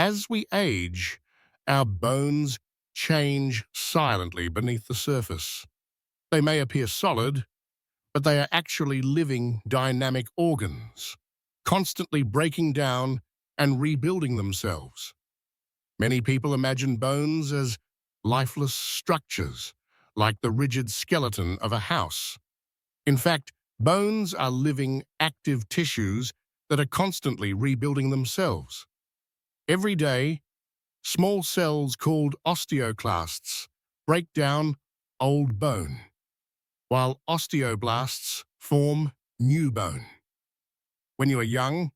As we age, our bones change silently beneath the surface. They may appear solid, but they are actually living, dynamic organs, constantly breaking down and rebuilding themselves. Many people imagine bones as lifeless structures, like the rigid skeleton of a house. In fact, bones are living, active tissues that are constantly rebuilding themselves. Every day, small cells called osteoclasts break down old bone, while osteoblasts form new bone. When you are young,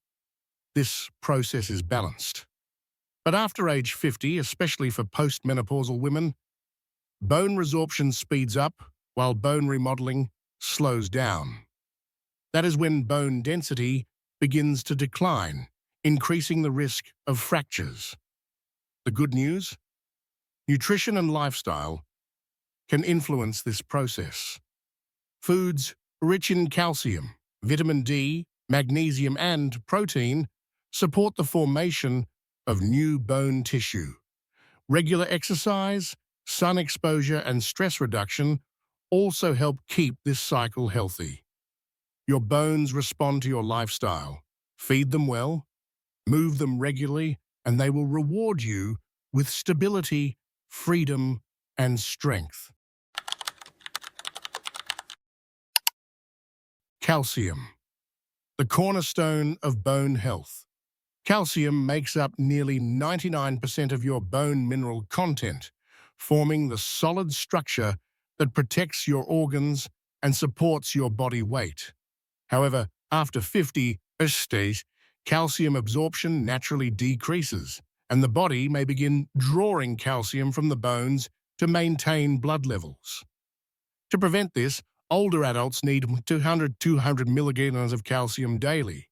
this process is balanced. But after age 50, especially for postmenopausal women, bone resorption speeds up while bone remodeling slows down. That is when bone density begins to decline, increasing the risk of fractures. The good news? Nutrition and lifestyle can influence this process. Foods rich in calcium, vitamin D, magnesium, and protein support the formation of new bone tissue. Regular exercise, sun exposure, and stress reduction also help keep this cycle healthy. Your bones respond to your lifestyle. Feed them well, move them regularly, and they will reward you with stability, freedom, and strength. Calcium, the cornerstone of bone health. Calcium makes up nearly 99% of your bone mineral content, forming the solid structure that protects your organs and supports your body weight. However, after 50 stage, calcium absorption naturally decreases, and the body may begin drawing calcium from the bones to maintain blood levels. To prevent this, older adults need 200 milligrams of calcium daily.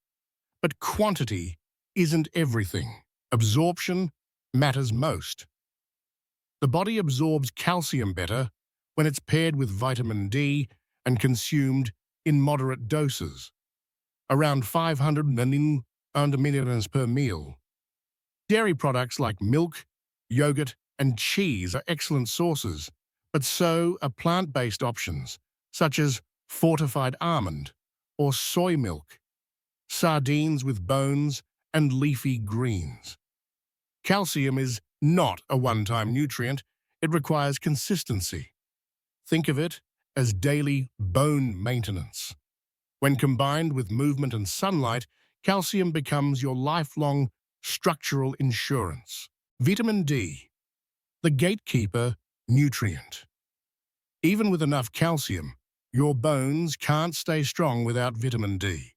But quantity isn't everything. Absorption matters most. The body absorbs calcium better when it's paired with vitamin D and consumed in moderate doses, around 500 milligrams per meal. Dairy products like milk, yogurt, and cheese are excellent sources, but so are plant-based options, such as fortified almond or soy milk, sardines with bones, and leafy greens. Calcium is not a one-time nutrient. It requires consistency. Think of it as daily bone maintenance. When combined with movement and sunlight, calcium becomes your lifelong structural insurance. Vitamin D, the gatekeeper nutrient. Even with enough calcium, your bones can't stay strong without vitamin D.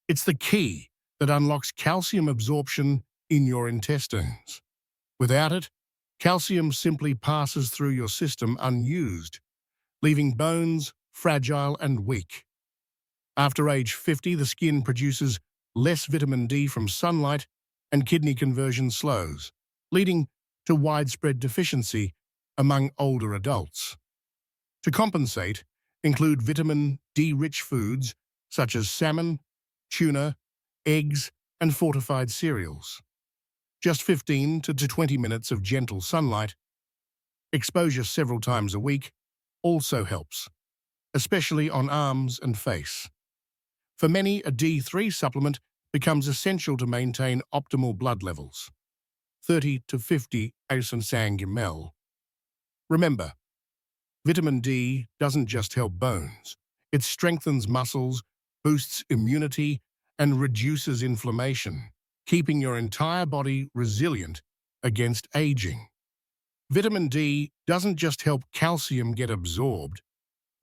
It's the key that unlocks calcium absorption in your intestines. Without it, calcium simply passes through your system unused, leaving bones fragile and weak. After age 50, the skin produces less vitamin D from sunlight and kidney conversion slows, leading to widespread deficiency among older adults. To compensate, include vitamin D-rich foods such as salmon, tuna, eggs, and fortified cereals. Just 15 to 20 minutes of gentle sunlight, exposure several times a week, also helps, especially on arms and face. For many, a D3 supplement becomes essential to maintain optimal blood levels, 30 to 50 ml. Remember, vitamin D doesn't just help bones. It strengthens muscles, boosts immunity, and reduces inflammation, keeping your entire body resilient against aging. Vitamin D doesn't just help calcium get absorbed.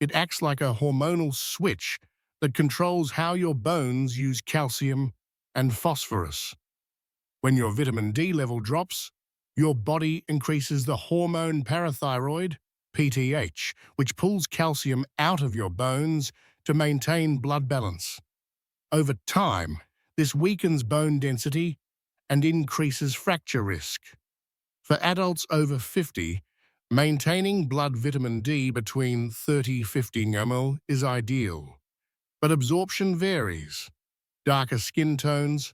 It acts like a hormonal switch that controls how your bones use calcium and phosphorus. When your vitamin D level drops, your body increases the hormone parathyroid, PTH, which pulls calcium out of your bones to maintain blood balance. Over time, this weakens bone density and increases fracture risk. For adults over 50, maintaining blood vitamin D between 30–50 ml is ideal, but absorption varies. Darker skin tones,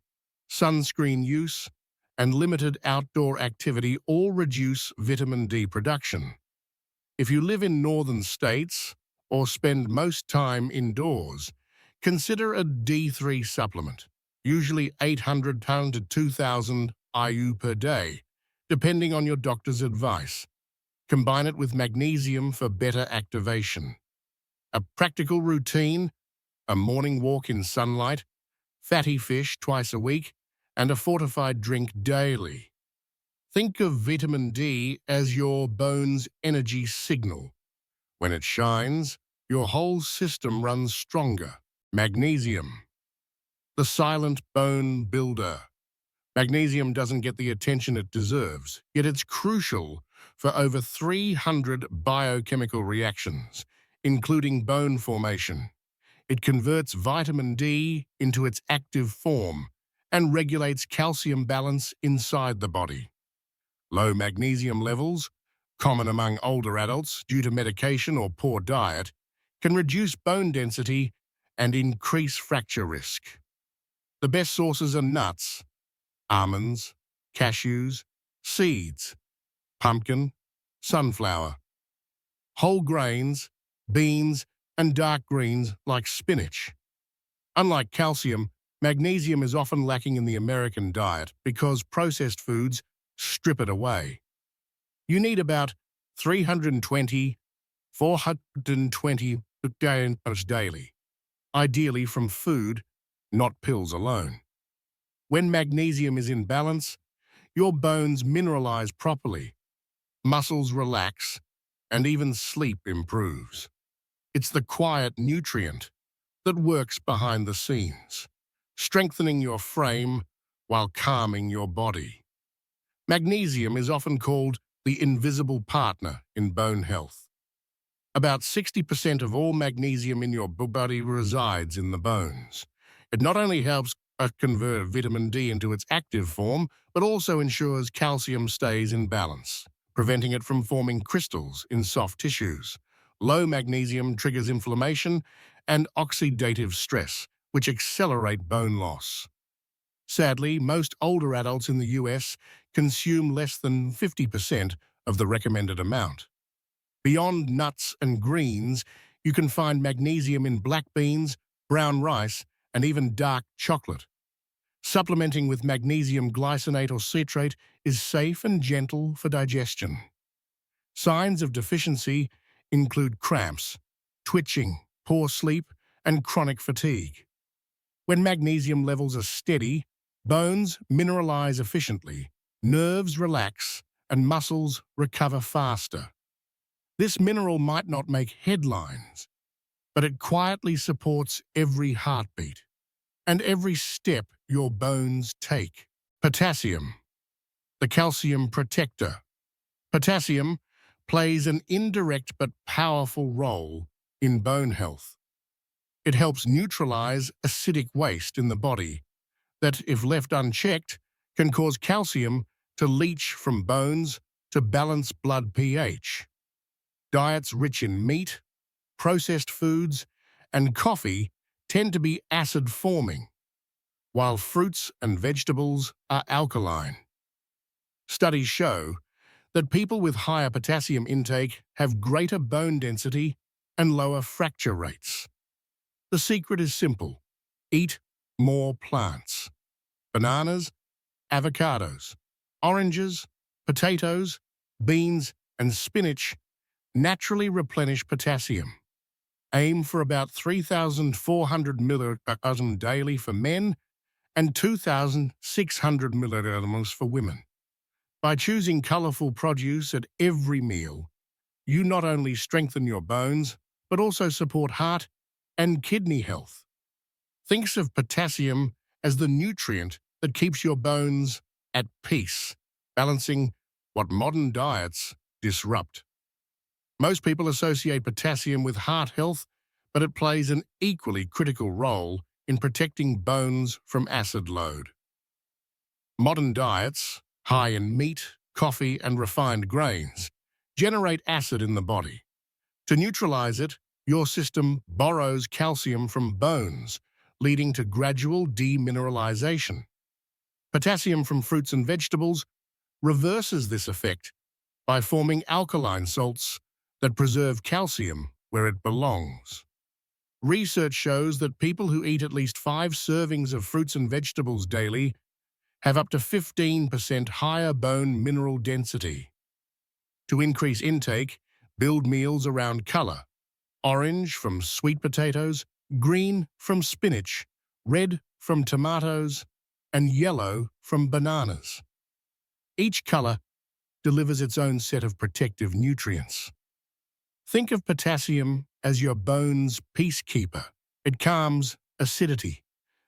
sunscreen use, and limited outdoor activity all reduce vitamin D production. If you live in northern states or spend most time indoors, consider a D3 supplement, usually 800 to 2,000 IU per day, depending on your doctor's advice. Combine it with magnesium for better activation. A practical routine, a morning walk in sunlight, fatty fish twice a week, and a fortified drink daily. Think of vitamin D as your bone's energy signal. When it shines, your whole system runs stronger. Magnesium, the silent bone builder. Magnesium doesn't get the attention it deserves, yet it's crucial for over 300 biochemical reactions, including bone formation. It converts vitamin D into its active form and regulates calcium balance inside the body. Low magnesium levels, common among older adults due to medication or poor diet, can reduce bone density and increase fracture risk. The best sources are nuts, almonds, cashews, seeds, pumpkin, sunflower, whole grains, beans, and dark greens like spinach. Unlike calcium, magnesium is often lacking in the American diet because processed foods strip it away. You need about 320, 420 grams daily, ideally from food, not pills alone. When magnesium is in balance, your bones mineralize properly, muscles relax, and even sleep improves. It's the quiet nutrient that works behind the scenes, strengthening your frame while calming your body. Magnesium is often called the invisible partner in bone health. About 60% of all magnesium in your body resides in the bones. It not only helps convert vitamin D into its active form, but also ensures calcium stays in balance, preventing it from forming crystals in soft tissues. Low magnesium triggers inflammation and oxidative stress, which accelerate bone loss. Sadly, most older adults in the US consume less than 50% of the recommended amount. Beyond nuts and greens, you can find magnesium in black beans, brown rice, and even dark chocolate. Supplementing with magnesium glycinate or citrate is safe and gentle for digestion. Signs of deficiency include cramps, twitching, poor sleep, and chronic fatigue. When magnesium levels are steady, bones mineralize efficiently, nerves relax, and muscles recover faster. This mineral might not make headlines, but it quietly supports every heartbeat and every step your bones take. Potassium, the calcium protector. Potassium plays an indirect but powerful role in bone health. It helps neutralize acidic waste in the body that, if left unchecked, can cause calcium to leach from bones to balance blood pH. Diets rich in meat, processed foods, and coffee tend to be acid-forming, while fruits and vegetables are alkaline. Studies show that people with higher potassium intake have greater bone density and lower fracture rates. The secret is simple: eat more plants. Bananas, avocados, oranges, potatoes, beans, and spinach naturally replenish potassium. Aim for about 3,400 milligrams daily for men and 2,600 milligrams for women. By choosing colorful produce at every meal, you not only strengthen your bones, but also support heart and kidney health. Think of potassium as the nutrient that keeps your bones at peace, balancing what modern diets disrupt. Most people associate potassium with heart health, but it plays an equally critical role in protecting bones from acid load. Modern diets, high in meat, coffee, and refined grains, generate acid in the body. To neutralize it, your system borrows calcium from bones, leading to gradual demineralization. Potassium from fruits and vegetables reverses this effect by forming alkaline salts that preserve calcium where it belongs. Research shows that people who eat at least 5 servings of fruits and vegetables daily have up to 15% higher bone mineral density. To increase intake, build meals around color: orange from sweet potatoes, green from spinach, red from tomatoes, and yellow from bananas. Each color delivers its own set of protective nutrients. Think of potassium as your bone's peacekeeper. It calms acidity,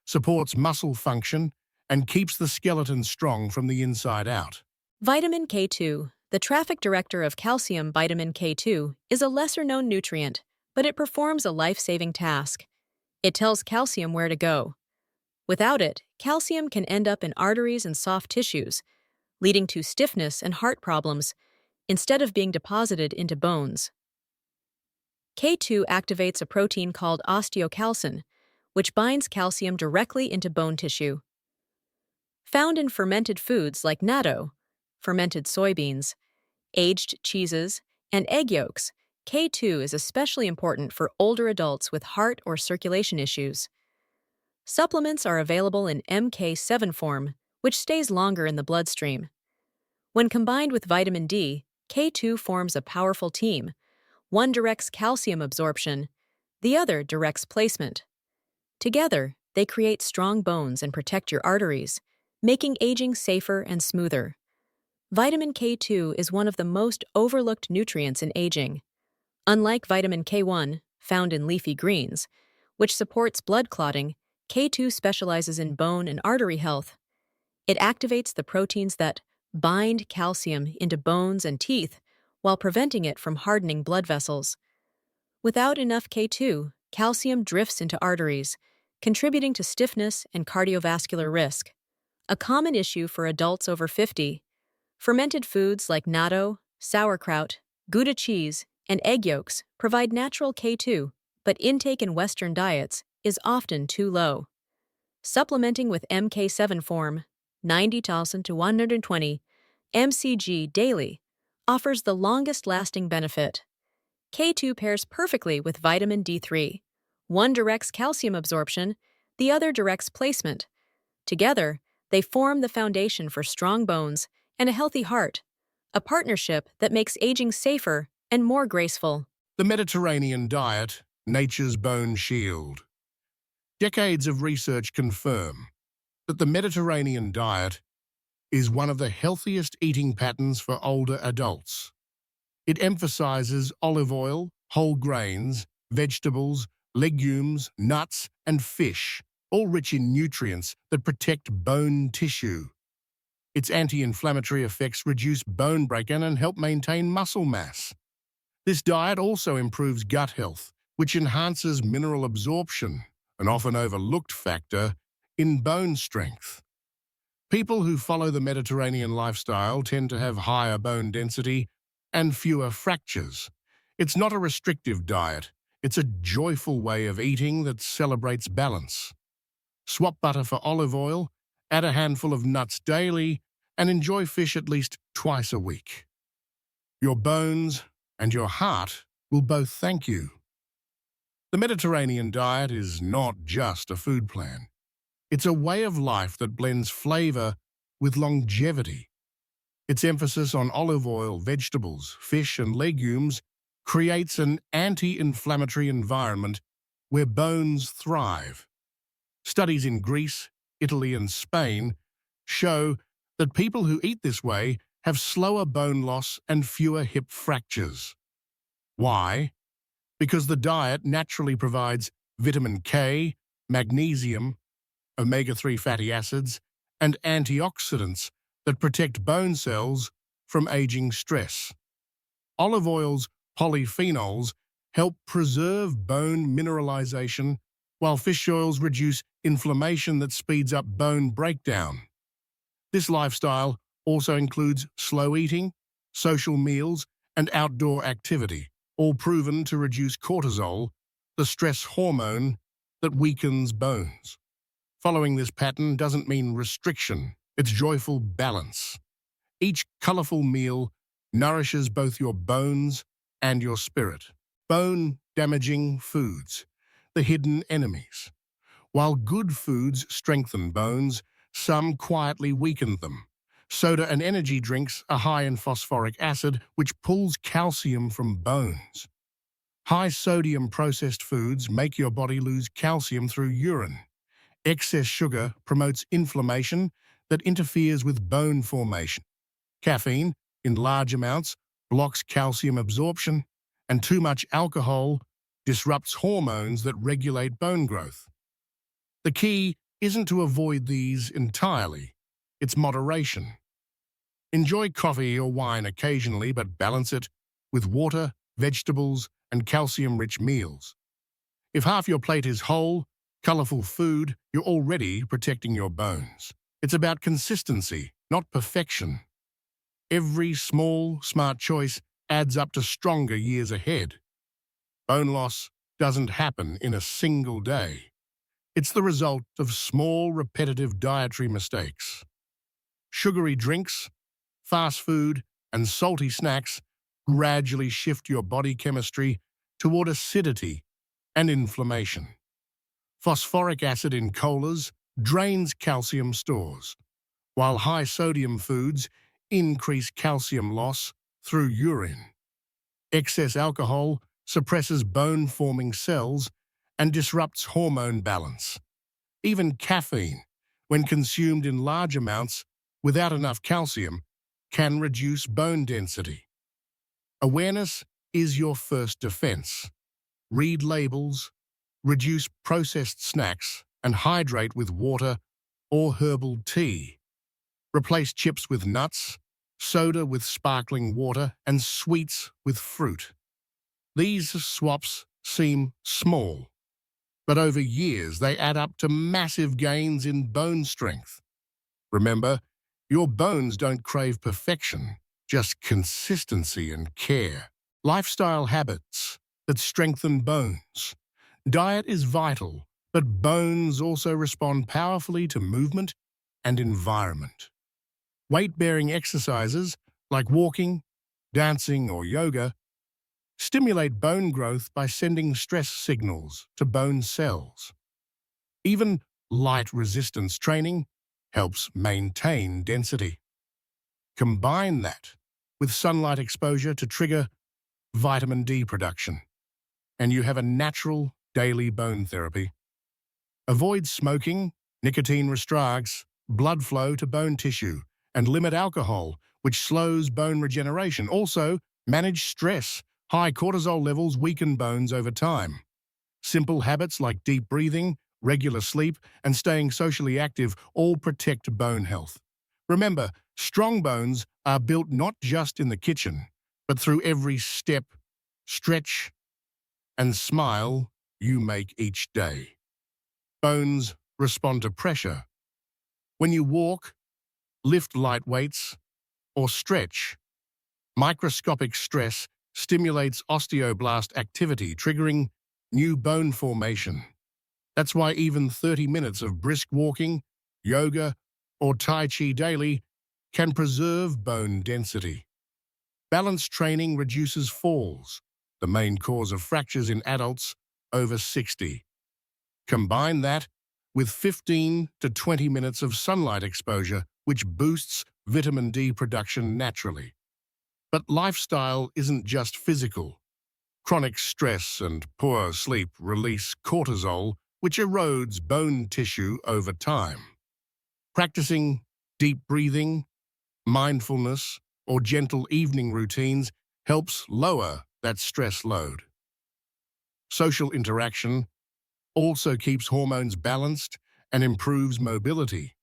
supports muscle function, and keeps the skeleton strong from the inside out. Vitamin K2, the traffic director of calcium. Vitamin K2 is a lesser-known nutrient, but it performs a life-saving task. It tells calcium where to go. Without it, calcium can end up in arteries and soft tissues, leading to stiffness and heart problems, instead of being deposited into bones. K2 activates a protein called osteocalcin, which binds calcium directly into bone tissue. Found in fermented foods like natto, fermented soybeans, aged cheeses, and egg yolks, K2 is especially important for older adults with heart or circulation issues. Supplements are available in MK7 form, which stays longer in the bloodstream. When combined with vitamin D, K2 forms a powerful team. One directs calcium absorption, the other directs placement. Together, they create strong bones and protect your arteries, making aging safer and smoother. Vitamin K2 is one of the most overlooked nutrients in aging. Unlike vitamin K1, found in leafy greens, which supports blood clotting, K2 specializes in bone and artery health. It activates the proteins that bind calcium into bones and teeth while preventing it from hardening blood vessels. Without enough K2, calcium drifts into arteries, contributing to stiffness and cardiovascular risk. A common issue for adults over 50. Fermented foods like natto, sauerkraut, Gouda cheese, and egg yolks provide natural K2, but intake in Western diets is often too low. Supplementing with MK7 form, 90,000 to 120 mcg daily, offers the longest-lasting benefit. K2 pairs perfectly with vitamin D3. One directs calcium absorption, the other directs placement. Together, they form the foundation for strong bones and a healthy heart, a partnership that makes aging safer and more graceful. The Mediterranean diet, nature's bone shield. Decades of research confirm that the Mediterranean diet is one of the healthiest eating patterns for older adults. It emphasizes olive oil, whole grains, vegetables, legumes, nuts, and fish, all rich in nutrients that protect bone tissue. Its anti-inflammatory effects reduce bone breakdown and help maintain muscle mass. This diet also improves gut health, which enhances mineral absorption, an often overlooked factor in bone strength. People who follow the Mediterranean lifestyle tend to have higher bone density and fewer fractures. It's not a restrictive diet, it's a joyful way of eating that celebrates balance. Swap butter for olive oil, add a handful of nuts daily, and enjoy fish at least twice a week. Your bones and your heart will both thank you. The Mediterranean diet is not just a food plan. It's a way of life that blends flavor with longevity. Its emphasis on olive oil, vegetables, fish, and legumes creates an anti-inflammatory environment where bones thrive. Studies in Greece, Italy, and Spain show that people who eat this way have slower bone loss and fewer hip fractures. Why? Because the diet naturally provides vitamin K, magnesium, omega-3 fatty acids, and antioxidants that protect bone cells from aging stress. Olive oil's polyphenols help preserve bone mineralization, while fish oils reduce inflammation that speeds up bone breakdown. This lifestyle also includes slow eating, social meals, and outdoor activity, all proven to reduce cortisol, the stress hormone that weakens bones. Following this pattern doesn't mean restriction. It's joyful balance. Each colorful meal nourishes both your bones and your spirit. Bone-damaging foods, the hidden enemies. While good foods strengthen bones, some quietly weaken them. Soda and energy drinks are high in phosphoric acid, which pulls calcium from bones. High-sodium processed foods make your body lose calcium through urine. Excess sugar promotes inflammation that interferes with bone formation. Caffeine, in large amounts, blocks calcium absorption, and too much alcohol disrupts hormones that regulate bone growth. The key isn't to avoid these entirely, it's moderation. Enjoy coffee or wine occasionally, but balance it with water, vegetables, and calcium-rich meals. If half your plate is whole, colorful food, you're already protecting your bones. It's about consistency, not perfection. Every small, smart choice adds up to stronger years ahead. Bone loss doesn't happen in a single day. It's the result of small, repetitive dietary mistakes. Sugary drinks, fast food, and salty snacks gradually shift your body chemistry toward acidity and inflammation. Phosphoric acid in colas drains calcium stores, while high-sodium foods increase calcium loss through urine. Excess alcohol suppresses bone-forming cells and disrupts hormone balance. Even caffeine, when consumed in large amounts without enough calcium, can reduce bone density. Awareness is your first defense. Read labels, reduce processed snacks, and hydrate with water or herbal tea. Replace chips with nuts, soda with sparkling water, and sweets with fruit. These swaps seem small, but over years they add up to massive gains in bone strength. Remember, your bones don't crave perfection, just consistency and care. Lifestyle habits that strengthen bones. Diet is vital, but bones also respond powerfully to movement and environment. Weight-bearing exercises like walking, dancing, or yoga stimulate bone growth by sending stress signals to bone cells. Even light resistance training helps maintain density. Combine that with sunlight exposure to trigger vitamin D production, and you have a natural daily bone therapy. Avoid smoking, nicotine restricts blood flow to bone tissue, and limit alcohol, which slows bone regeneration. Also, manage stress. High cortisol levels weaken bones over time. Simple habits like deep breathing, regular sleep, and staying socially active all protect bone health. Remember, strong bones are built not just in the kitchen, but through every step, stretch, and smile you make each day. Bones respond to pressure. When you walk, lift light weights, or stretch, microscopic stress stimulates osteoblast activity, triggering new bone formation. That's why even 30 minutes of brisk walking, yoga, or Tai Chi daily can preserve bone density. Balance training reduces falls, the main cause of fractures in adults over 60. Combine that with 15 to 20 minutes of sunlight exposure, which boosts vitamin D production naturally. But lifestyle isn't just physical. Chronic stress and poor sleep release cortisol, which erodes bone tissue over time. Practicing deep breathing, mindfulness, or gentle evening routines helps lower that stress load. Social interaction also keeps hormones balanced and improves mobility.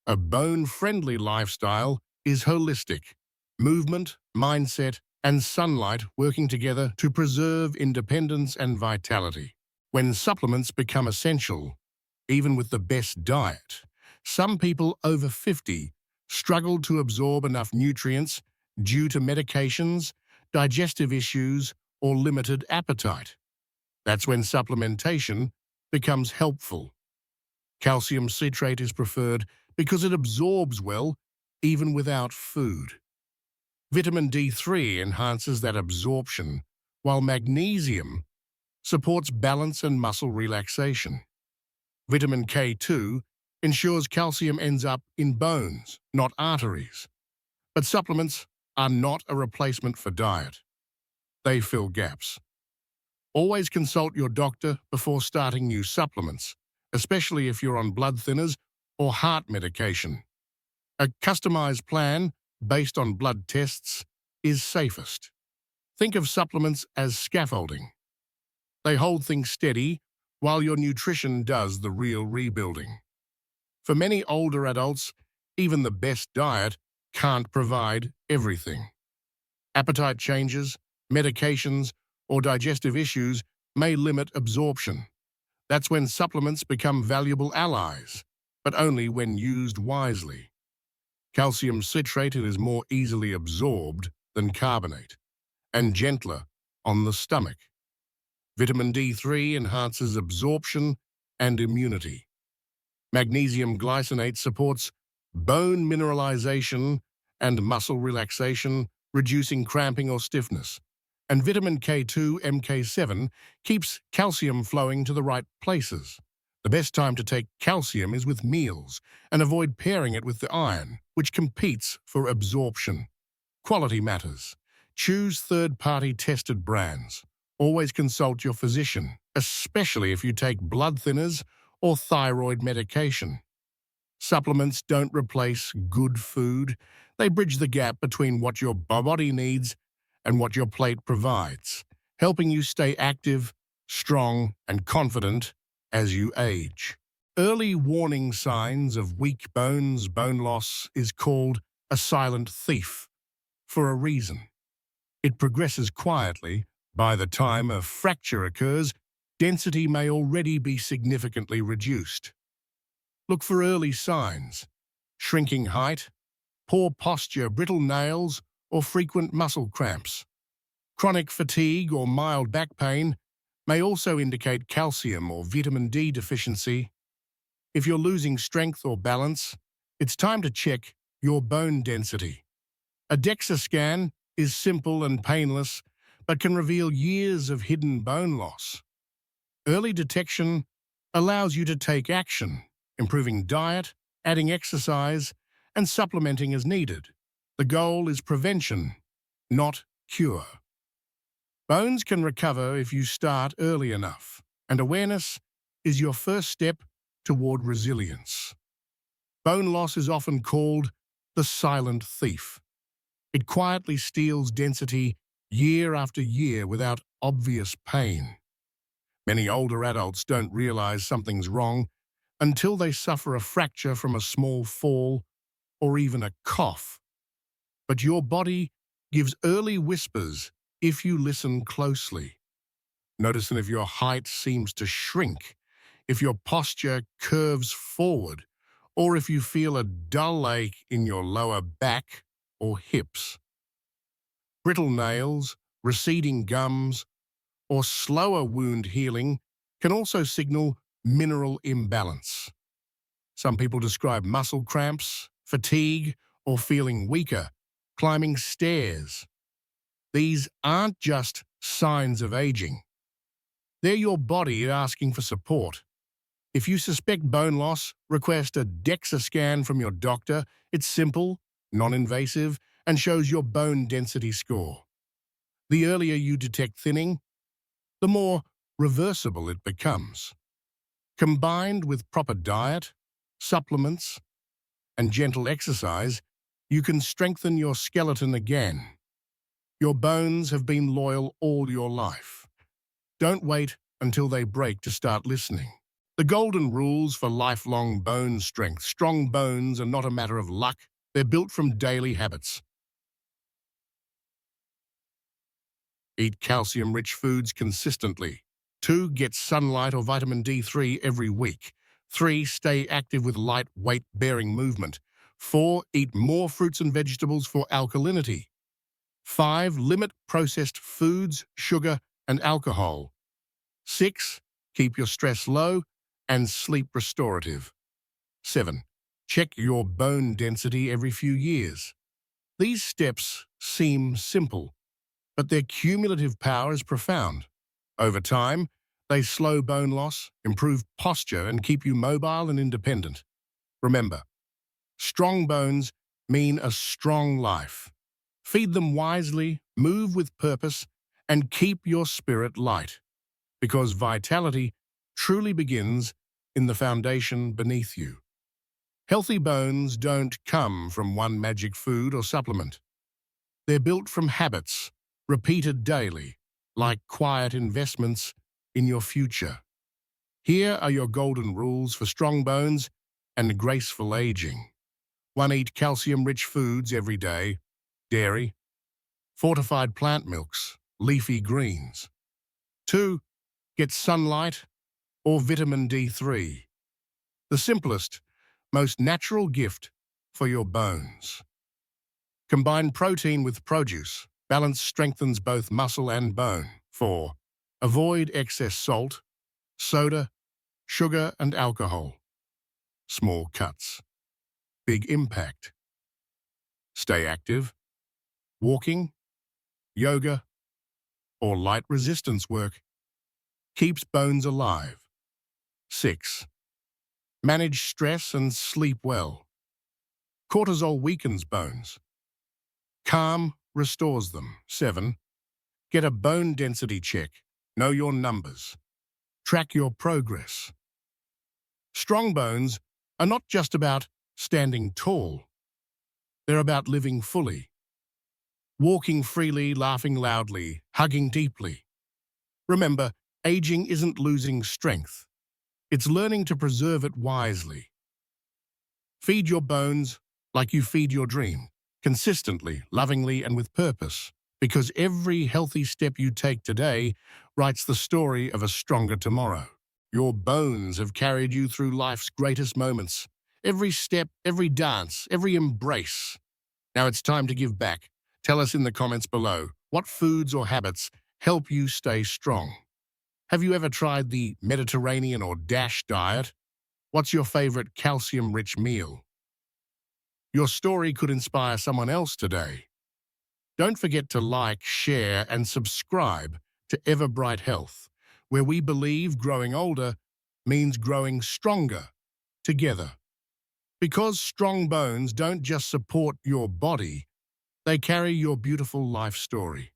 A bone-friendly lifestyle is holistic. Movement, mindset, and sunlight working together to preserve independence and vitality. When supplements become essential, even with the best diet, some people over 50 struggle to absorb enough nutrients due to medications, digestive issues, or limited appetite. That's when supplementation becomes helpful. Calcium citrate is preferred because it absorbs well even without food. Vitamin D3 enhances that absorption, while magnesium supports balance and muscle relaxation. Vitamin K2 ensures calcium ends up in bones, not arteries. But supplements are not a replacement for diet. They fill gaps. Always consult your doctor before starting new supplements, especially if you're on blood thinners or heart medication. A customized plan based on blood tests is safest. Think of supplements as scaffolding. They hold things steady while your nutrition does the real rebuilding. For many older adults, even the best diet can't provide everything. Appetite changes, medications, or digestive issues may limit absorption. That's when supplements become valuable allies, but only when used wisely. Calcium citrate is more easily absorbed than carbonate, and gentler on the stomach. Vitamin D3 enhances absorption and immunity. Magnesium glycinate supports bone mineralization and muscle relaxation, reducing cramping or stiffness. And vitamin K2 MK7 keeps calcium flowing to the right places. The best time to take calcium is with meals, and avoid pairing it with the iron, which competes for absorption. Quality matters. Choose third-party tested brands. Always consult your physician, especially if you take blood thinners or thyroid medication. Supplements don't replace good food. They bridge the gap between what your body needs and what your plate provides, helping you stay active, strong, and confident as you age. Early warning signs of weak bones, bone loss, is called a silent thief for a reason. It progresses quietly. By the time a fracture occurs, density may already be significantly reduced. Look for early signs: shrinking height, poor posture, brittle nails, or frequent muscle cramps. Chronic fatigue or mild back pain may also indicate calcium or vitamin D deficiency. If you're losing strength or balance, it's time to check your bone density. A DEXA scan is simple and painless, but can reveal years of hidden bone loss. Early detection allows you to take action, improving diet, adding exercise, and supplementing as needed. The goal is prevention, not cure. Bones can recover if you start early enough, and awareness is your first step toward resilience. Bone loss is often called the silent thief. It quietly steals density year after year without obvious pain. Many older adults don't realize something's wrong until they suffer a fracture from a small fall or even a cough. But your body gives early whispers if you listen closely. Notice if your height seems to shrink, if your posture curves forward, or if you feel a dull ache in your lower back or hips. Brittle nails, receding gums, or slower wound healing can also signal mineral imbalance. Some people describe muscle cramps, fatigue, or feeling weaker, climbing stairs. These aren't just signs of aging. They're your body asking for support. If you suspect bone loss, request a DEXA scan from your doctor. It's simple, non-invasive, and shows your bone density score. The earlier you detect thinning, the more reversible it becomes. Combined with proper diet, supplements, and gentle exercise, you can strengthen your skeleton again. Your bones have been loyal all your life. Don't wait until they break to start listening. The golden rules for lifelong bone strength. Strong bones are not a matter of luck. They're built from daily habits. Eat calcium-rich foods consistently. 2. Get sunlight or vitamin D3 every week. 3. Stay active with light weight-bearing movement. 4. Eat more fruits and vegetables for alkalinity. 5. Limit processed foods, sugar, and alcohol. 6. Keep your stress low and sleep restorative. 7. Check your bone density every few years. These steps seem simple, but their cumulative power is profound. Over time, they slow bone loss, improve posture, and keep you mobile and independent. Remember, strong bones mean a strong life. Feed them wisely, move with purpose, and keep your spirit light, because vitality truly begins in the foundation beneath you. Healthy bones don't come from one magic food or supplement. They're built from habits, repeated daily, like quiet investments in your future. Here are your golden rules for strong bones and graceful aging. 1. Eat calcium-rich foods every day. Dairy, fortified plant milks, leafy greens. 2. Get sunlight or vitamin D3. The simplest, most natural gift for your bones. Combine protein with produce. Balance strengthens both muscle and bone. 4. Avoid excess salt, soda, sugar, and alcohol. Small cuts, big impact. Stay active. Walking, yoga, or light resistance work keeps bones alive. 6. Manage stress and sleep well. Cortisol weakens bones. Calm restores them. 7. Get a bone density check. Know your numbers. Track your progress. Strong bones are not just about standing tall. They're about living fully. Walking freely, laughing loudly, hugging deeply. Remember, aging isn't losing strength. It's learning to preserve it wisely. Feed your bones like you feed your dream, consistently, lovingly, and with purpose, because every healthy step you take today writes the story of a stronger tomorrow. Your bones have carried you through life's greatest moments. Every step, every dance, every embrace. Now it's time to give back. Tell us in the comments below, what foods or habits help you stay strong? Have you ever tried the Mediterranean or DASH diet? What's your favorite calcium-rich meal? Your story could inspire someone else today. Don't forget to like, share, and subscribe to Ever Bright Health, where we believe growing older means growing stronger together. Because strong bones don't just support your body, they carry your beautiful life story.